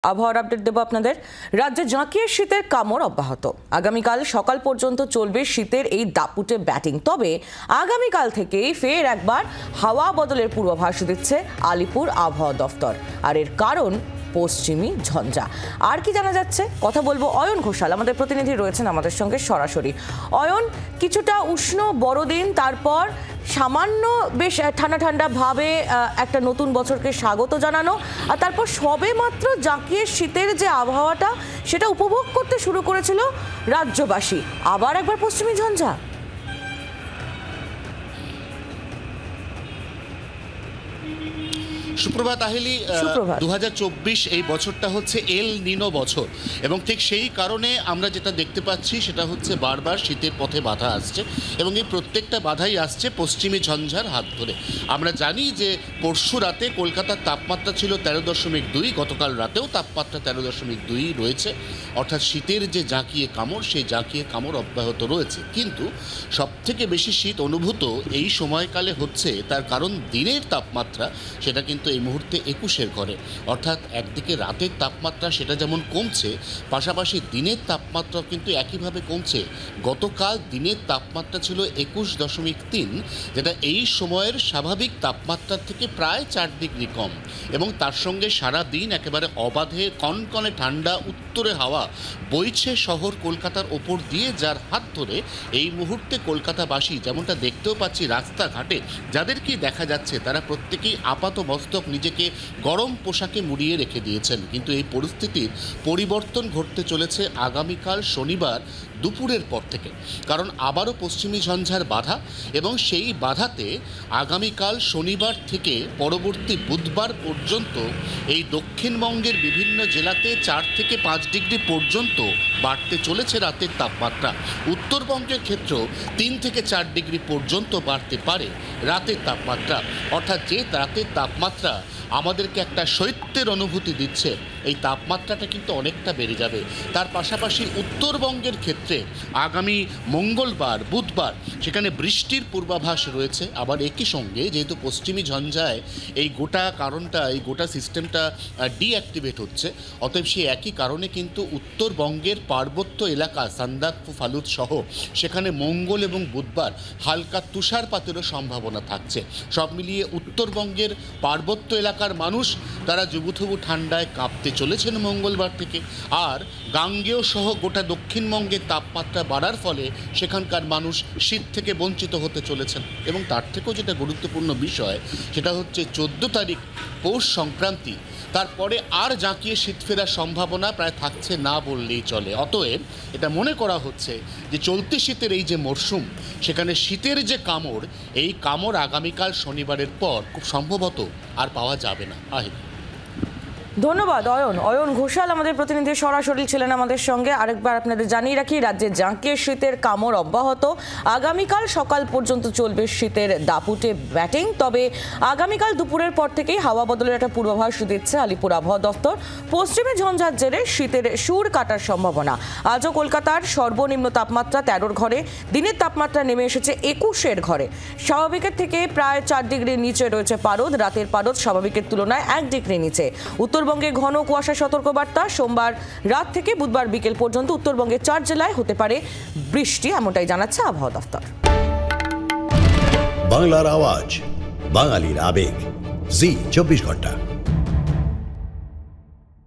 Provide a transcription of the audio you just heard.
আবহাওয়ার আপডেট দেব আপনাদের। রাজ্যে জাঁকিয়ে শীতের কামড় অব্যাহত। আগামীকাল সকাল পর্যন্ত চলবে শীতের এই দাপুটে ব্যাটিং। তবে আগামীকাল থেকেই ফের একবার হাওয়া বদলের পূর্বাভাস দিচ্ছে আলিপুর আবহাওয়া দফতর। আর এর কারণ পশ্চিমী ঝঞ্ঝা। আর কি জানা যাচ্ছে কথা বলবো অয়ন ঘোষাল, আমাদের প্রতিনিধি রয়েছেন আমাদের সঙ্গে সরাসরি। অয়ন, কিছুটা উষ্ণ বড়দিন, তারপর সামান্য বেশ ঠান্ডা ঠান্ডা ভাবে একটা নতুন বছরকে স্বাগত জানানো, আর তারপর সবে মাত্র জাঁকিয়ে শীতের যে আবহাওয়াটা সেটা উপভোগ করতে শুরু করেছিল রাজ্যবাসী। আবার একবার পশ্চিমী ঝঞ্ঝা। সুপ্রভাত আহেলি। 2024 এই বছরটা হচ্ছে এল নিনো বছর, এবং ঠিক সেই কারণে আমরা যেটা দেখতে পাচ্ছি সেটা হচ্ছে বারবার শীতের পথে বাধা আসছে, এবং এই প্রত্যেকটা বাধাই আসছে পশ্চিমী ঝঞ্ঝার হাত ধরে। আমরা জানি যে পরশু রাতে কলকাতার তাপমাত্রা ছিল 13.2, গতকাল রাতেও তাপমাত্রা 13.2 রয়েছে, অর্থাৎ শীতের যে জাঁকিয়ে কামড় সেই জাঁকিয়ে কামড় অব্যাহত রয়েছে। কিন্তু সবথেকে বেশি শীত অনুভূত এই সময়কালে হচ্ছে, তার কারণ দিনের তাপমাত্রা সেটা কিন্তু এই মুহূর্তে 21-এর ঘরে, অর্থাৎ একদিকে রাতের তাপমাত্রা সেটা যেমন কমছে, পাশাপাশি দিনের তাপমাত্রাও কিন্তু একইভাবে কমছে। গতকাল দিনের তাপমাত্রা ছিল 21.3, যেটা এই সময়ের স্বাভাবিক তাপমাত্রার থেকে প্রায় 4 ডিগ্রি কম, এবং তার সঙ্গে সারা দিন একেবারে অবাধে কনকনে ঠান্ডা উত্তরে হাওয়া বইছে শহর কলকাতার ওপর দিয়ে, যার হাত ধরে এই মুহূর্তে কলকাতাবাসী যেমনটা দেখতেও পাচ্ছি রাস্তাঘাটে যাদেরকেই দেখা যাচ্ছে তারা প্রত্যেকেই আপাত মস্তক নিজেকে গরম পোশাকে মুড়িয়ে রেখে দিয়েছেন। কিন্তু এই পরিস্থিতির পরিবর্তন ঘটতে চলেছে আগামীকাল শনিবার দুপুরের পর থেকে, কারণ আবারও পশ্চিমী ঝঞ্ঝার বাধা, এবং সেই বাধাতে আগামীকাল শনিবার থেকে পরবর্তী বুধবার পর্যন্ত এই দক্ষিণবঙ্গের বিভিন্ন জেলাতে 4 থেকে 5 ডিগ্রি পর্যন্ত বাড়তে চলেছে রাতের তাপমাত্রা। উত্তরবঙ্গের ক্ষেত্রেও 3 থেকে 4 ডিগ্রি পর্যন্ত বাড়তে পারে রাতের তাপমাত্রা, অর্থাৎ যে রাতের তাপমাত্রা আমাদেরকে একটা শৈত্যের অনুভূতি দিচ্ছে, এই তাপমাত্রাটা কিন্তু অনেকটা বেড়ে যাবে। তার পাশাপাশি উত্তরবঙ্গের ক্ষেত্রে আগামী মঙ্গলবার বুধবার সেখানে বৃষ্টির পূর্বাভাস রয়েছে। আবার একই সঙ্গে যেহেতু পশ্চিমী ঝঞ্ঝায় এই গোটা কারণটা, এই গোটা সিস্টেমটা ডিঅ্যাক্টিভেট হচ্ছে, অতএব সেই একই কারণে কিন্তু উত্তরবঙ্গের পার্বত্য এলাকা সান্দাকফু ফালুত সহ সেখানে মঙ্গল এবং বুধবার হালকা তুষারপাতেরও সম্ভাবনা থাকছে। সব মিলিয়ে উত্তরবঙ্গের পার্বত্য এলাকার মানুষ তারা জুবুথুবু ঠান্ডায় কাঁপতে চলেছেন মঙ্গলবার থেকে। আর গাঙ্গেয় সহ গোটা দক্ষিণবঙ্গের তাপমাত্রা বাড়ার ফলে সেখানকার মানুষ শীত থেকে বঞ্চিত হতে চলেছেন। এবং তার থেকেও যেটা গুরুত্বপূর্ণ বিষয় সেটা হচ্ছে 14 তারিখ পৌষ সংক্রান্তি, তারপরে আর জাঁকিয়ে শীত ফেরার সম্ভাবনা প্রায় থাকছে না বললেই চলে। অতএব এটা মনে করা হচ্ছে যে চলতি শীতের এই যে মরশুম, সেখানে শীতের যে কামড়, এই কামড় আগামীকাল শনিবারের পর খুব সম্ভবত আর পাওয়া যাবে না। ধন্যবাদ অয়ন। অয়ন ঘোষাল আমাদের প্রতিনিধি সরাসরি ছিলেন আমাদের সঙ্গে। আরেকবার আপনাদের জানিয়ে রাখি, রাজ্যে জাঁকিয়ে শীতের কামড় অব্যাহত। আগামীকাল সকাল পর্যন্ত চলবে শীতের দাপুটে ব্যাটিং। তবে আগামীকাল দুপুরের পর থেকেই হাওয়া বদলের একটা পূর্বাভাস দিচ্ছে আলিপুর আবহাওয়া দফতর। পশ্চিমে ঝঞ্ঝার জেরে শীতের সুর কাটার সম্ভাবনা। আজও কলকাতার সর্বনিম্ন তাপমাত্রা 13-র ঘরে, দিনের তাপমাত্রা নেমে এসেছে 21-এর ঘরে। স্বাভাবিকের থেকে প্রায় 4 ডিগ্রি নিচে রয়েছে পারদ, রাতের পারদ স্বাভাবিকের তুলনায় 1 ডিগ্রি নিচে। উত্তরবঙ্গে ঘন কুয়াশা সতর্কবার্তা। সোমবার রাত থেকে বুধবার বিকেল পর্যন্ত উত্তরবঙ্গের 4 জেলায় হতে পারে বৃষ্টি, এমনটাই জানাচ্ছে আবহাওয়া দফতর। বাংলার আওয়াজ, বাঙালির আবেগ, জি 24 ঘন্টা।